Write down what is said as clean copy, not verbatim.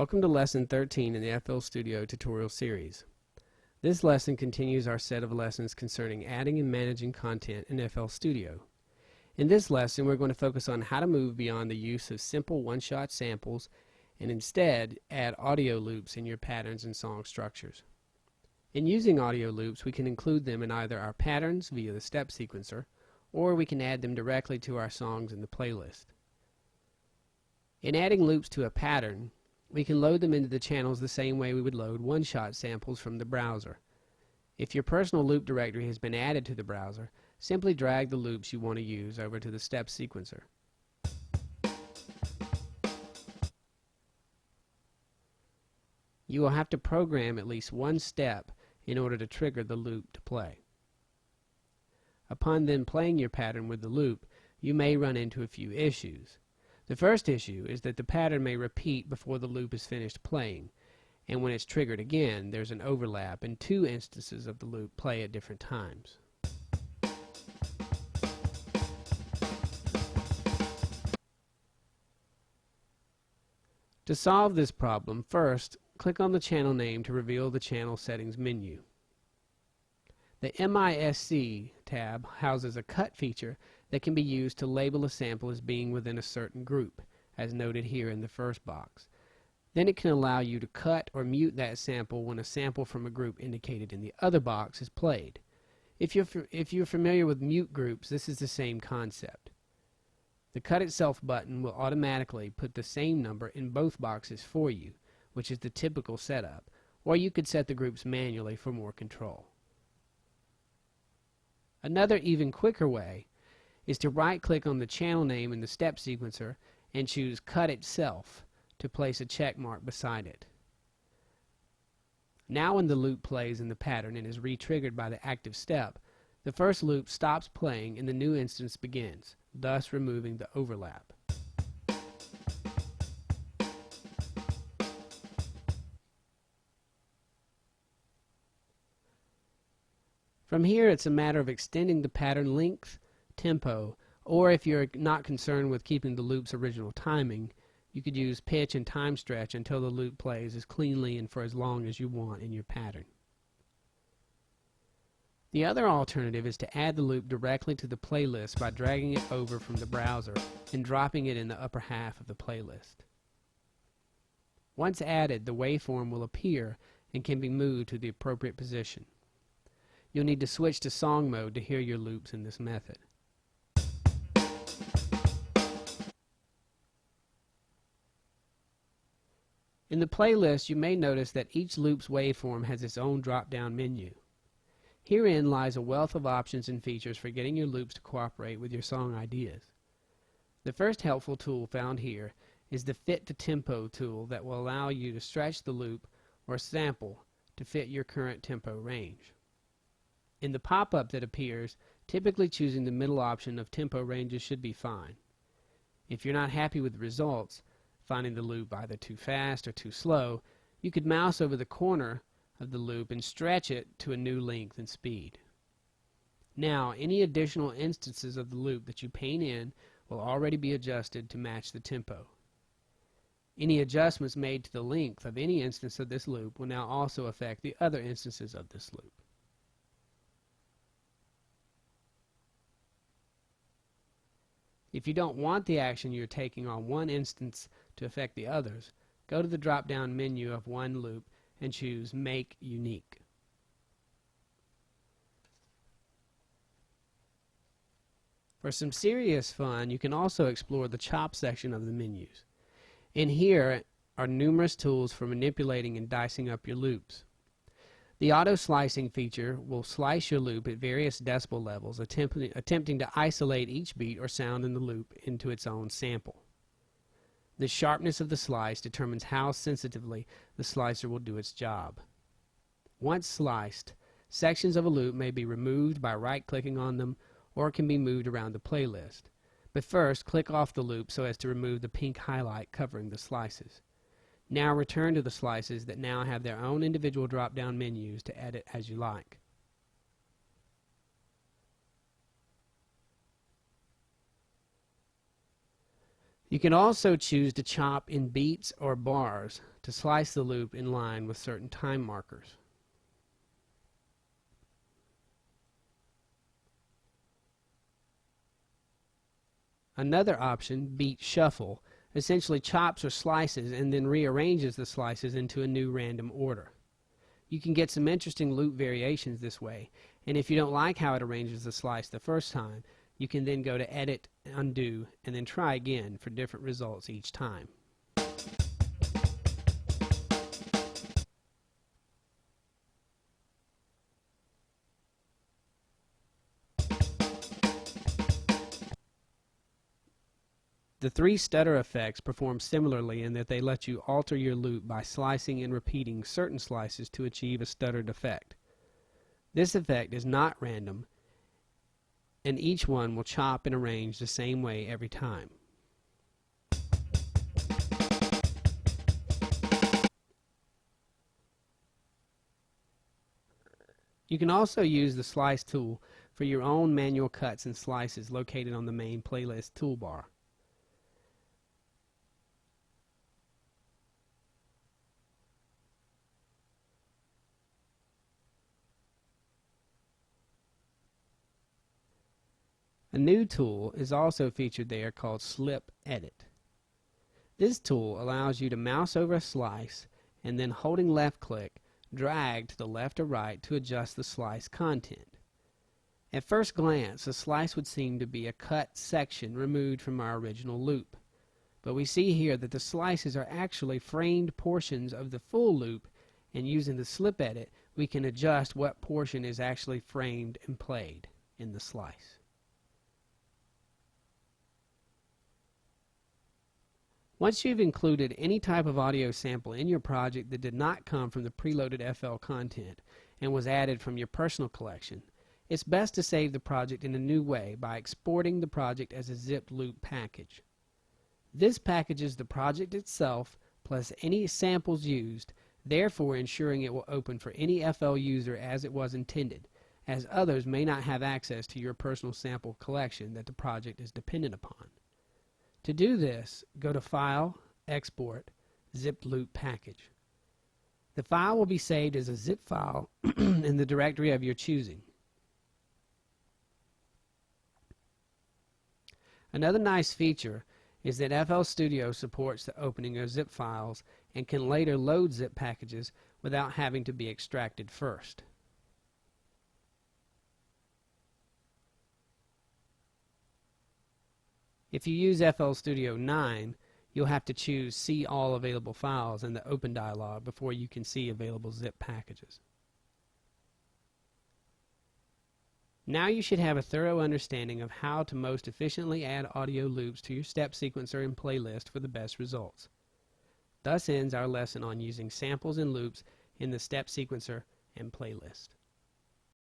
Welcome to Lesson 13 in the FL Studio tutorial series. This lesson continues our set of lessons concerning adding and managing content in FL Studio. In this lesson, we're going to focus on how to move beyond the use of simple one-shot samples and instead add audio loops in your patterns and song structures. In using audio loops, we can include them in either our patterns via the step sequencer, or we can add them directly to our songs in the playlist. In adding loops to a pattern, we can load them into the channels the same way we would load one-shot samples from the browser. If your personal loop directory has been added to the browser, simply drag the loops you want to use over to the step sequencer. You will have to program at least one step in order to trigger the loop to play. Upon then playing your pattern with the loop, you may run into a few issues. The first issue is that the pattern may repeat before the loop is finished playing, and when it's triggered again, there's an overlap and two instances of the loop play at different times. To solve this problem, first, click on the channel name to reveal the channel settings menu. The MISC tab houses a cut feature that can be used to label a sample as being within a certain group, as noted here in the first box. Then it can allow you to cut or mute that sample when a sample from a group indicated in the other box is played. If you're familiar with mute groups, this is the same concept. The Cut Itself button will automatically put the same number in both boxes for you, which is the typical setup, or you could set the groups manually for more control. Another even quicker way is to right-click on the channel name in the step sequencer and choose Cut Itself to place a check mark beside it. Now when the loop plays in the pattern and is re-triggered by the active step, the first loop stops playing and the new instance begins, thus removing the overlap. From here, it's a matter of extending the pattern length, tempo, or if you're not concerned with keeping the loop's original timing, you could use pitch and time stretch until the loop plays as cleanly and for as long as you want in your pattern. The other alternative is to add the loop directly to the playlist by dragging it over from the browser and dropping it in the upper half of the playlist. Once added, the waveform will appear and can be moved to the appropriate position. You'll need to switch to song mode to hear your loops in this method. In the playlist, you may notice that each loop's waveform has its own drop-down menu. Herein lies a wealth of options and features for getting your loops to cooperate with your song ideas. The first helpful tool found here is the Fit to Tempo tool that will allow you to stretch the loop or sample to fit your current tempo range. In the pop-up that appears, typically choosing the middle option of tempo ranges should be fine. If you're not happy with the results, finding the loop either too fast or too slow, you could mouse over the corner of the loop and stretch it to a new length and speed. Now, any additional instances of the loop that you paint in will already be adjusted to match the tempo. Any adjustments made to the length of any instance of this loop will now also affect the other instances of this loop. If you don't want the action you're taking on one instance to affect the others, go to the drop-down menu of one loop and choose Make Unique. For some serious fun, you can also explore the Chop section of the menus. In here are numerous tools for manipulating and dicing up your loops. The auto-slicing feature will slice your loop at various decibel levels, attempting to isolate each beat or sound in the loop into its own sample. The sharpness of the slice determines how sensitively the slicer will do its job. Once sliced, sections of a loop may be removed by right-clicking on them or can be moved around the playlist. But first, click off the loop so as to remove the pink highlight covering the slices. Now return to the slices that now have their own individual drop-down menus to edit as you like. You can also choose to chop in beats or bars to slice the loop in line with certain time markers. Another option, beat shuffle, essentially chops or slices and then rearranges the slices into a new random order. You can get some interesting loop variations this way, and if you don't like how it arranges the slice the first time, you can then go to Edit, Undo, and then try again for different results each time. The three stutter effects perform similarly in that they let you alter your loop by slicing and repeating certain slices to achieve a stuttered effect. This effect is not random, and each one will chop and arrange the same way every time. You can also use the Slice tool for your own manual cuts and slices located on the main playlist toolbar. A new tool is also featured there called Slip Edit. This tool allows you to mouse over a slice and then holding left click, drag to the left or right to adjust the slice content. At first glance, the slice would seem to be a cut section removed from our original loop. But we see here that the slices are actually framed portions of the full loop, and using the Slip Edit, we can adjust what portion is actually framed and played in the slice. Once you've included any type of audio sample in your project that did not come from the preloaded FL content and was added from your personal collection, it's best to save the project in a new way by exporting the project as a zipped loop package. This packages the project itself plus any samples used, therefore ensuring it will open for any FL user as it was intended, as others may not have access to your personal sample collection that the project is dependent upon. To do this, go to File, Export, Zipped Loop Package. The file will be saved as a zip file in the directory of your choosing. Another nice feature is that FL Studio supports the opening of zip files and can later load zip packages without having to be extracted first. If you use FL Studio 9, you'll have to choose See All Available Files in the Open dialog before you can see available zip packages. Now you should have a thorough understanding of how to most efficiently add audio loops to your step sequencer and playlist for the best results. Thus ends our lesson on using samples and loops in the step sequencer and playlist.